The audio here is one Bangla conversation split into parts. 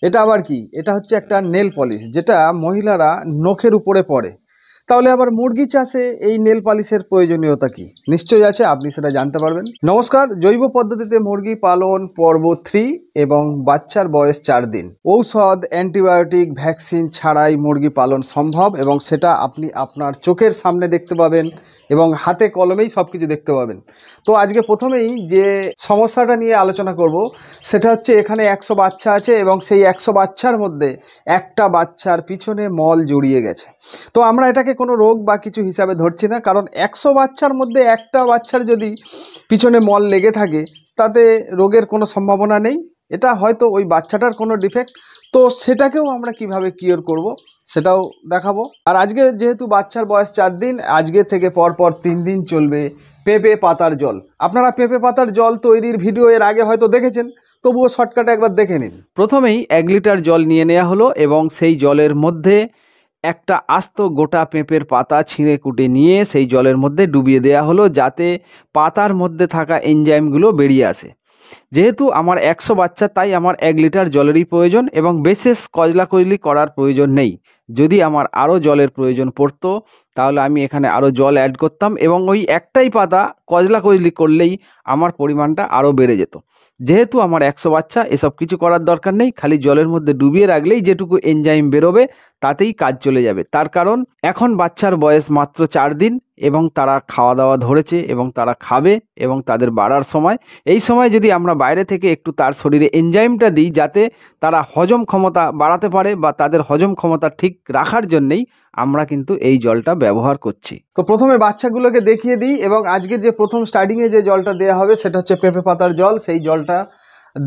এটা আবার কি? এটা হচ্ছে একটা নেল পলিশ, যেটা মহিলারা নখের উপরে পরে। তাহলে আবার মুরগি চাষে এই নেল পলিশের প্রয়োজনীয়তা কি? নিশ্চয়ই আছে, আপনি সেটা জানতে পারবেন। নমস্কার, জৈব পদ্ধতিতে মুরগি পালন পর্ব 3 এবং বাচ্চার বয়স 4 দিন। ঔষধ, অ্যান্টিবায়োটিক, ভ্যাকসিন ছাড়াই মুরগি পালন সম্ভব এবং সেটা আপনি আপনার চোখের সামনে দেখতে পাবেন এবং হাতে কলমেই সব কিছু দেখতে পাবেন। তো আজকে প্রথমেই যে সমস্যাটা নিয়ে আলোচনা করব সেটা হচ্ছে, এখানে 100 বাচ্চা আছে এবং সেই 100 বাচ্চার মধ্যে একটা বাচ্চার পিছনে মল জড়িয়ে গেছে। তো আমরা এটাকে কোনো রোগ বা কিছু হিসাবে ধরছি না, কারণ 100 বাচ্চার মধ্যে একটা বাচ্চার যদি পিছনে মল লেগে থাকে তাতে রোগের কোনো সম্ভাবনা নেই। এটা হয়তো ওই বাচ্চাটার কোনো ডিফেক্ট। তো সেটাকেও আমরা কিভাবে কিওর করব সেটাও দেখাবো। আর আজকে যেহেতু বাচ্চার বয়স 4 দিন, আজকে থেকে পরপর 3 দিন চলবে পেঁপে পাতার জল। আপনারা পেঁপে পাতার জল তৈরির ভিডিও এর আগে হয়তো দেখেছেন, তবুও শর্টকাটে একবার দেখে নিন। প্রথমেই 1 লিটার জল নিয়ে নেওয়া হলো এবং সেই জলের মধ্যে একটা আস্ত গোটা পেঁপের পাতা ছিঁড়ে কুটে নিয়ে সেই জলের মধ্যে ডুবিয়ে দেওয়া হলো, যাতে পাতার মধ্যে থাকা এনজাইমগুলো বেরিয়ে আসে। যেহেতু আমার 100 বাচ্চা, তাই আমার 1 লিটার জলেরই প্রয়োজন এবং বিশেষ কজলাকজলি করার প্রয়োজন নেই। যদি আমার আরও জলের প্রয়োজন পড়তো তাহলে আমি এখানে আরও জল অ্যাড করতাম এবং ওই একটাই পাতা কজলাকজলি করলেই আমার পরিমাণটা আরও বেড়ে যেত। যেহেতু আমার 100 বাচ্চা, এসব কিছু করার দরকার নেই, খালি জলের মধ্যে ডুবিয়ে রাখলেই যেটুকু এনজাইম বেরোবে তাতেই কাজ চলে যাবে। তার কারণ এখন বাচ্চার বয়স মাত্র 4 দিন এবং তারা খাওয়া দাওয়া ধরেছে এবং তারা খাবে এবং তাদের বাড়ার সময়, এই সময় যদি আমরা বাইরে থেকে একটু তার শরীরে এনজাইমটা দিই যাতে তারা হজম ক্ষমতা বাড়াতে পারে বা তাদের হজম ক্ষমতা ঠিক রাখার জন্যেই আমরা কিন্তু এই জলটা ব্যবহার করছি। তো প্রথমে বাচ্চাগুলোকে দেখিয়ে দিই এবং আজকে যে প্রথম স্টার্টিংয়ে যে জলটা দেওয়া হবে সেটা হচ্ছে পেঁপে পাতার জল। সেই জলটা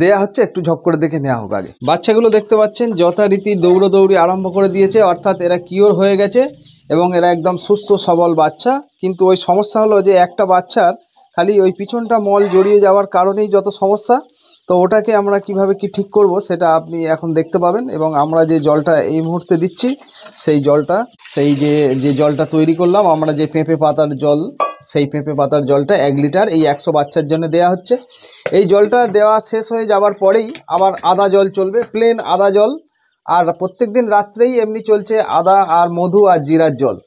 দেয়া হচ্ছে, একটু ঝপ করে দেখে নেওয়া হোক আগে। বাচ্চাগুলো দেখতে পাচ্ছেন যথারীতি দৌড়োদৌড়ি আরম্ভ করে দিয়েছে, অর্থাৎ এরা কিওর হয়ে গেছে এবং এরা একদম সুস্থ সবল বাচ্চা। কিন্তু ওই সমস্যা হলো যে একটা বাচ্চার খালি ওই পিছনটা মল জড়িয়ে যাওয়ার কারণেই যত সমস্যা। তো ওটাকে আমরা কিভাবে কি ঠিক করব সেটা আপনি এখন দেখতে পাবেন। এবং আমরা যে জলটা এই মুহূর্তে দিচ্ছি সেই জলটা, যে জলটা তৈরি করলাম আমরা, যে পেঁপে পাতার জল, সেই পেঁপে পাতার জলটা 1 লিটার এই 100 বাচ্চার জন্য দেয়া হচ্ছে। এই জলটা দেওয়া শেষ হয়ে যাওয়ার পরেই আবার আদা জল চলবে, প্লেন আদা জল। আর প্রত্যেকদিন রাত্রেই এমনি চলছে আদা আর মধু আর জিরার জল।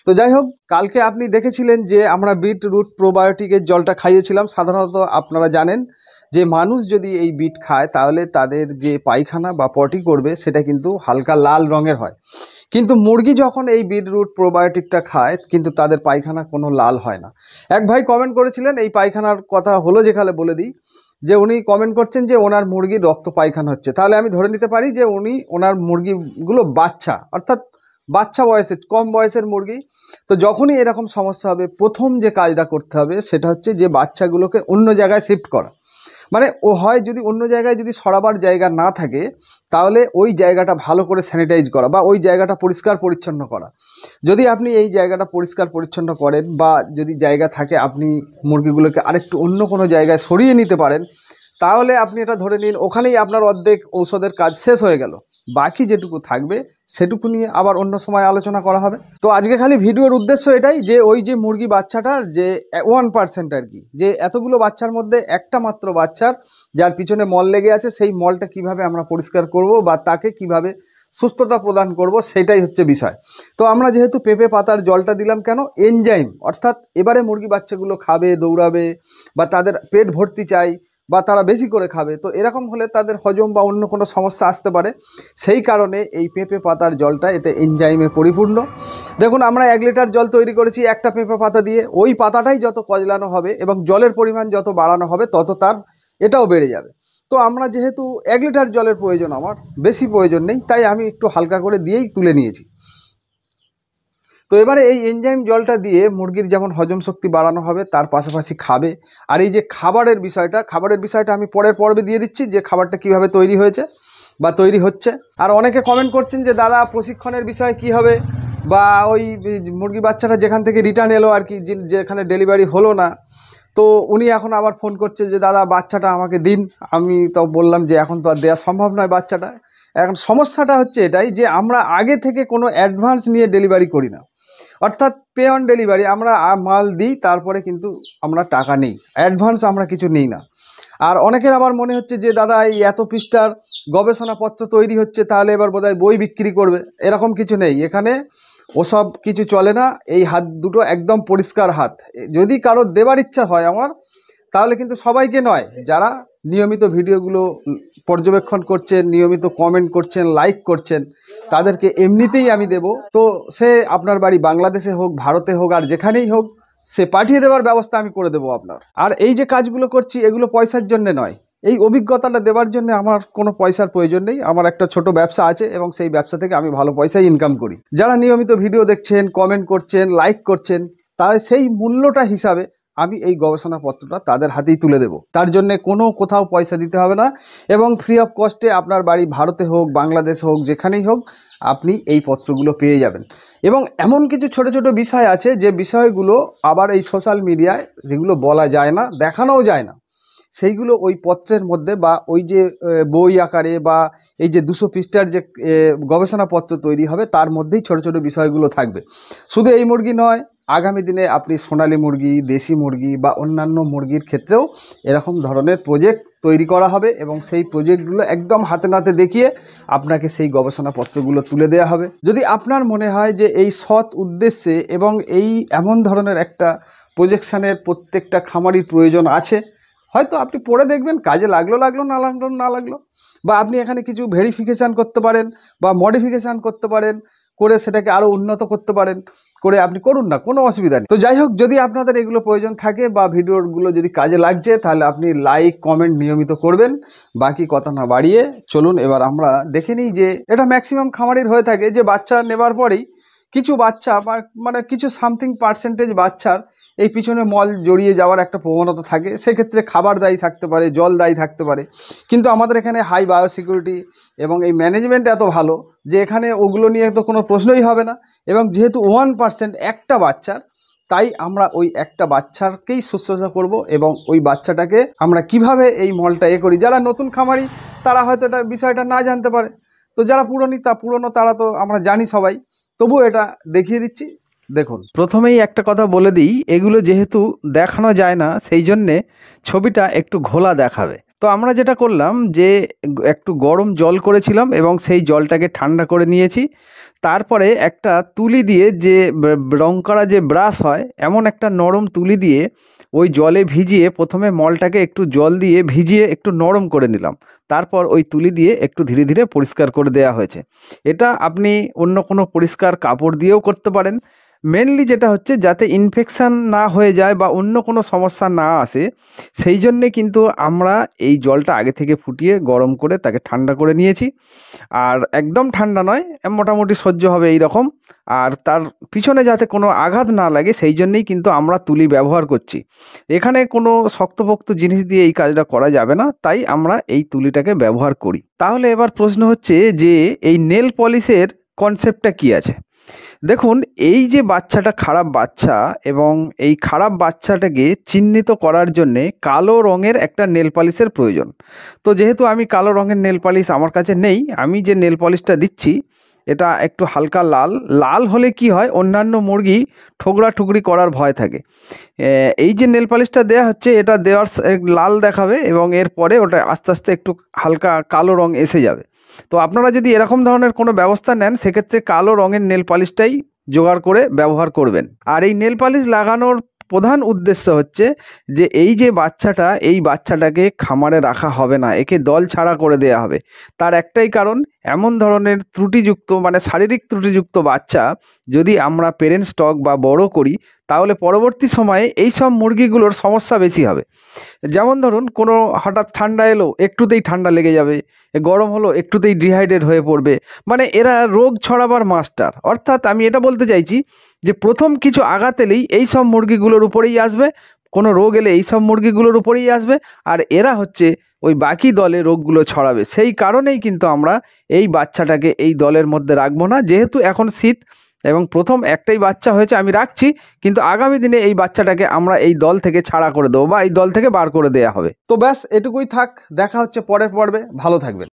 তো যাই হোক, কালকে আপনি দেখেছিলেন যে আমরা বিটরুট প্রোবায়োটিকের জলটা খাইয়েছিলাম। সাধারণত আপনারা জানেন যে মানুষ যদি এই বিট খায় তাহলে তাদের যে পায়খানা বা পটি করবে সেটা কিন্তু হালকা লাল রঙের হয়, কিন্তু মুরগি যখন এই বিটরুট প্রোবায়োটিকটা খায় কিন্তু তাদের পায়খানা কোনো লাল হয় না। এক ভাই কমেন্ট করেছিলেন, এই পায়খানার কথা হলো যেখানে বলে দিই, যে উনি কমেন্ট করছেন যে ওনার মুরগির রক্ত পায়খানা হচ্ছে। তাহলে আমি ধরে নিতে পারি যে ওনার মুরগিগুলো বাচ্চা, অর্থাৎ বাচ্চা বয়সের, কম বয়সের মুরগি। তো যখনই এরকম সমস্যা হবে, প্রথম যে কাজটা করতে হবে সেটা হচ্ছে যে বাচ্চাগুলোকে অন্য জায়গায় শিফট করা। মানে ও হয় যদি অন্য জায়গায় যদি সরাবার জায়গা না থাকে তাহলে ওই জায়গাটা ভালো করে স্যানিটাইজ করা বা ওই জায়গাটা পরিষ্কার পরিচ্ছন্ন করা। যদি আপনি এই জায়গাটা পরিষ্কার পরিচ্ছন্ন করেন বা যদি জায়গা থাকে আপনি মুরগিগুলোকে আরেকটু অন্য কোনো জায়গায় সরিয়ে নিতে পারেন, তাহলে আপনি এটা ধরে নিন ওখানেই আপনার অর্ধেক ঔষধের কাজ শেষ হয়ে গেল। বাকি যেটুকু থাকবে সেটুকু নিয়ে আবার অন্য সময় আলোচনা করা হবে। তো আজকে খালি ভিডিওর উদ্দেশ্য এটাই যে ওই যে মুরগি বাচ্চাটার যে 1% আর কি, যে এতগুলো বাচ্চার মধ্যে একটা মাত্র বাচ্চার যার পিছনে মল লেগে আছে, সেই মলটা কিভাবে আমরা পরিষ্কার করব বা তাকে কিভাবে সুস্থতা প্রদান করব সেটাই হচ্ছে বিষয়। তো আমরা যেহেতু পেঁপে পাতার জলটা দিলাম কেন, এনজাইম, অর্থাৎ এবারে মুরগি বাচ্চাগুলো খাবে, দৌড়াবে বা তাদের পেট ভর্তি চাই বা তারা বেশি করে খাবে, তো এরকম হলে তাদের হজম বা অন্য কোনো সমস্যা আসতে পারে। সেই কারণে এই পেঁপে পাতার জলটা এতে এনজাইমে পরিপূর্ণ। দেখুন আমরা 1 লিটার জল তৈরি করেছি একটা পেঁপে পাতা দিয়ে। ওই পাতাটাই যত কজলানো হবে এবং জলের পরিমাণ যত বাড়ানো হবে তত তার এটাও বেড়ে যাবে। তো আমরা যেহেতু 1 লিটার জলের প্রয়োজন, আমার বেশি প্রয়োজন নেই, তাই আমি একটু হালকা করে দিয়েই তুলে নিয়েছি। তো এবারে এই এনজাইম জলটা দিয়ে মুরগির যেমন হজম শক্তি বাড়ানো হবে, তার পাশাপাশি খাবে। আর এই যে খাবারের বিষয়টা আমি পরের পর্বে দিয়ে দিচ্ছি যে খাবারটা কিভাবে তৈরি হয়েছে বা তৈরি হচ্ছে। আর অনেকে কমেন্ট করছেন যে দাদা প্রশিক্ষণের বিষয় কি হবে, বা ওই মুরগি বাচ্চাটা যেখান থেকে রিটার্ন এলো আর কি, যেখানে ডেলিভারি হলো না, তো উনি এখন আবার ফোন করছে যে দাদা বাচ্চাটা আমাকে দিন। আমি তো বললাম যে এখন তো আর দেওয়া সম্ভব নয় বাচ্চাটা। এখন সমস্যাটা হচ্ছে এটাই যে আমরা আগে থেকে কোনো অ্যাডভান্স নিয়ে ডেলিভারি করি না, অর্থাৎ পে অন ডেলিভারি। আমরা মাল দিই, তারপরে কিন্তু আমরা টাকা নেই, অ্যাডভান্স আমরা কিছু নিই না। আর অনেকের আবার মনে হচ্ছে যে দাদা এই এত পৃষ্ঠার গবেষণাপত্র তৈরি হচ্ছে, তাহলে এবার বোধহয় বই বিক্রি করবে। এরকম কিছু নেই এখানে, ওসব কিছু চলে না। এই হাত দুটো একদম পরিষ্কার হাত। যদি কারোর দেবার ইচ্ছা হয় আমার, তাহলে কিন্তু সবাইকে নয়, যারা নিয়মিত ভিডিওগুলো পর্যবেক্ষণ করছেন, নিয়মিত কমেন্ট করছেন, লাইক করছেন, তাদেরকে এমনিতেই আমি দেব। তো সে আপনার বাড়ি বাংলাদেশে হোক, ভারতে হোক, আর যেখানেই হোক, সে পাঠিয়ে দেওয়ার ব্যবস্থা আমি করে দেবো আপনার। আর এই যে কাজগুলো করছি, এগুলো পয়সার জন্য নয়, এই অভিজ্ঞতাটা দেওয়ার জন্য আমার কোনো পয়সার প্রয়োজন নেই। আমার একটা ছোট ব্যবসা আছে এবং সেই ব্যবসা থেকে আমি ভালো পয়সাই ইনকাম করি। যারা নিয়মিত ভিডিও দেখছেন, কমেন্ট করছেন, লাইক করছেন, তাই সেই মূল্যটা হিসাবে আমি এই গবেষণাপত্রটা তাদের হাতেই তুলে দেব। তার জন্যে কোনো কোথাও পয়সা দিতে হবে না এবং ফ্রি অফ কস্টে আপনার বাড়ি ভারতে হোক, বাংলাদেশ হোক, যেখানেই হোক, আপনি এই পত্রগুলো পেয়ে যাবেন। এবং এমন কিছু ছোট ছোট বিষয় আছে যে বিষয়গুলো আবার এই সোশ্যাল মিডিয়ায় যেগুলো বলা যায় না, দেখানোও যায় না, সেইগুলো ওই পত্রের মধ্যে বা ওই যে বই আকারে বা এই যে 200 পৃষ্ঠার যে গবেষণাপত্র তৈরি হবে, তার মধ্যেই ছোট ছোট বিষয়গুলো থাকবে। শুধু এই মুরগি নয়, আগামী দিনে আপনি সোনালী মুরগি, দেশি মুরগি বা অন্যান্য মুরগির ক্ষেত্রেও এরকম ধরনের প্রজেক্ট তৈরি করা হবে এবং সেই প্রজেক্টগুলো একদম হাতে নাতে দেখিয়ে আপনাকে সেই গবেষণাপত্রগুলো তুলে দেওয়া হবে। যদি আপনার মনে হয় যে এই সৎ উদ্দেশ্যে এবং এই এমন ধরনের একটা প্রজেকশানের প্রত্যেকটা খামারির প্রয়োজন আছে, হয়তো আপনি পড়ে দেখবেন, কাজে লাগলো লাগলো, না লাগলো না লাগলো, বা আপনি এখানে কিছু ভেরিফিকেশান করতে পারেন বা মডিফিকেশান করতে পারেন, করে সেটাকে আরও উন্নত করতে পারেন, করে আপনি করুন না, কোনো অসুবিধা নেই। তো যাই হোক, যদি আপনাদের এগুলো প্রয়োজন থাকে বা ভিডিওগুলো যদি কাজে লাগছে, তাহলে আপনি লাইক কমেন্ট নিয়মিত করবেন। বাকি কথা না বাড়িয়ে চলুন এবার আমরা দেখে নিই যে এটা ম্যাক্সিমাম খামারির হয়ে থাকে যে বাচ্চা নেবার পরেই কিছু বাচ্চা বা মানে কিছু সামথিং পার্সেন্টেজ বাচ্চার এই পিছনে মল জড়িয়ে যাওয়ার একটা প্রবণতা থাকে। সেক্ষেত্রে খাবার দায়ী থাকতে পারে, জল দায়ী থাকতে পারে, কিন্তু আমাদের এখানে হাই বায়োসিকিউরিটি এবং এই ম্যানেজমেন্ট এত ভালো যে এখানে ওগুলো নিয়ে তো কোনো প্রশ্নই হবে না। এবং যেহেতু 1% একটা বাচ্চার, তাই আমরা ওই একটা বাচ্চাকেই শুশ্রূষা করব এবং ওই বাচ্চাটাকে আমরা কিভাবে এই মলটা করি। যারা নতুন খামারি তারা হয়তো এটা বিষয়টা না জানতে পারে, তো যারা পুরনো তারা তো আমরা জানি সবাই, তবু এটা দেখিয়ে দিচ্ছি। দেখুন, প্রথমেই একটা কথা বলে দিই, এগুলো যেহেতু দেখানো যায় না, সেই জন্যে ছবিটা একটু ঘোলা দেখাবে। তো আমরা যেটা করলাম যে একটু গরম জল করেছিলাম এবং সেই জলটাকে ঠান্ডা করে নিয়েছি। তারপরে একটা তুলি দিয়ে, যে রং করা যে ব্রাশ হয়, এমন একটা নরম তুলি দিয়ে ওই জলে ভিজিয়ে প্রথমে মলটাকে একটু জল দিয়ে ভিজিয়ে একটু নরম করে নিলাম। তারপর ওই তুলি দিয়ে একটু ধীরে ধীরে পরিষ্কার করে দেওয়া হয়েছে। এটা আপনি অন্য কোনো পরিষ্কার কাপড় দিয়েও করতে পারেন। মেনলি যেটা হচ্ছে যাতে ইনফেকশান না হয়ে যায় বা অন্য কোনো সমস্যা না আসে, সেই জন্যে কিন্তু আমরা এই জলটা আগে থেকে ফুটিয়ে গরম করে তাকে ঠান্ডা করে নিয়েছি। আর একদম ঠান্ডা নয়, মোটামুটি সহ্য হবে এই রকম। আর তার পিছনে যাতে কোনো আঘাত না লাগে, সেই জন্যেই কিন্তু আমরা তুলি ব্যবহার করছি। এখানে কোনো শক্তপোক্ত জিনিস দিয়ে এই কাজটা করা যাবে না, তাই আমরা এই তুলিটাকে ব্যবহার করি। তাহলে এবার প্রশ্ন হচ্ছে যে এই নেল পলিশের কনসেপ্টটা কী আছে। দেখুন, এই যে বাচ্চাটা খারাপ বাচ্চা, এবং এই খারাপ বাচ্চাটাকে চিহ্নিত করার জন্যে কালো রঙের একটা নেল পলিশের প্রয়োজন। তো যেহেতু আমি কালো রঙের নেল পলিশ আমার কাছে নেই, আমি যে নেল পলিশটা দিচ্ছি এটা একটু হালকা লাল হলে কি হয়, অন্যান্য মুরগি ঠুকরি করার ভয় থাকে। এই যে নেল পলিশটা দেওয়া হচ্ছে, এটা দেওয়ার লাল দেখাবে এবং এরপরে ওটা আস্তে আস্তে একটু হালকা কালো রঙ এসে যাবে। তো আপনারা যদি এরকম ধরনের কোনো ব্যবস্থা নেন, সেক্ষেত্রে কালো রঙের নেল পলিশটাই জোগাড় করে ব্যবহার করবেন। আর এই নেল পলিশ লাগানোর প্রধান উদ্দেশ্য হচ্ছে যে এই যে বাচ্চাটা, এই বাচ্চাটাকে খামারে রাখা হবে না, একে দল ছাড়া করে দেওয়া হবে। তার একটাই কারণ, এমন ধরনের ত্রুটিযুক্ত মানে শারীরিক ত্রুটিযুক্ত বাচ্চা যদি আমরা পেরেন্ট স্টক বা বড় করি, তাহলে পরবর্তী সময়ে এই সব মুরগিগুলোর সমস্যা বেশি হবে। যেমন ধরুন, কোনো হঠাৎ ঠান্ডা এলো, একটুতেই ঠান্ডা লেগে যাবে, গরম হলো একটুতেই ডিহাইড্রেট হয়ে পড়বে, মানে এরা রোগ ছড়াবার মাস্টার। অর্থাৎ আমি এটা বলতে চাইছি যে প্রথম কিছু আঘাত এলেই এই সব মুরগিগুলোর উপরেই আসবে, কোনো রোগ এলে এই সব মুরগিগুলোর উপরেই আসবে, আর এরা হচ্ছে ওই বাকি দলে রোগগুলো ছড়াবে। সেই কারণেই কিন্তু আমরা এই বাচ্চাটাকে এই দলের মধ্যে রাখবো না। যেহেতু এখন শীত এবং প্রথম একটাই বাচ্চা হয়েছে, আমি রাখছি, কিন্তু আগামী দিনে এই বাচ্চাটাকে আমরা এই দল থেকে ছাড়া করে দেবো বা এই দল থেকে বার করে দেওয়া হবে। তো ব্যাস এটুকুই থাক, দেখা হচ্ছে পরের পর্বে, ভালো থাকবেন।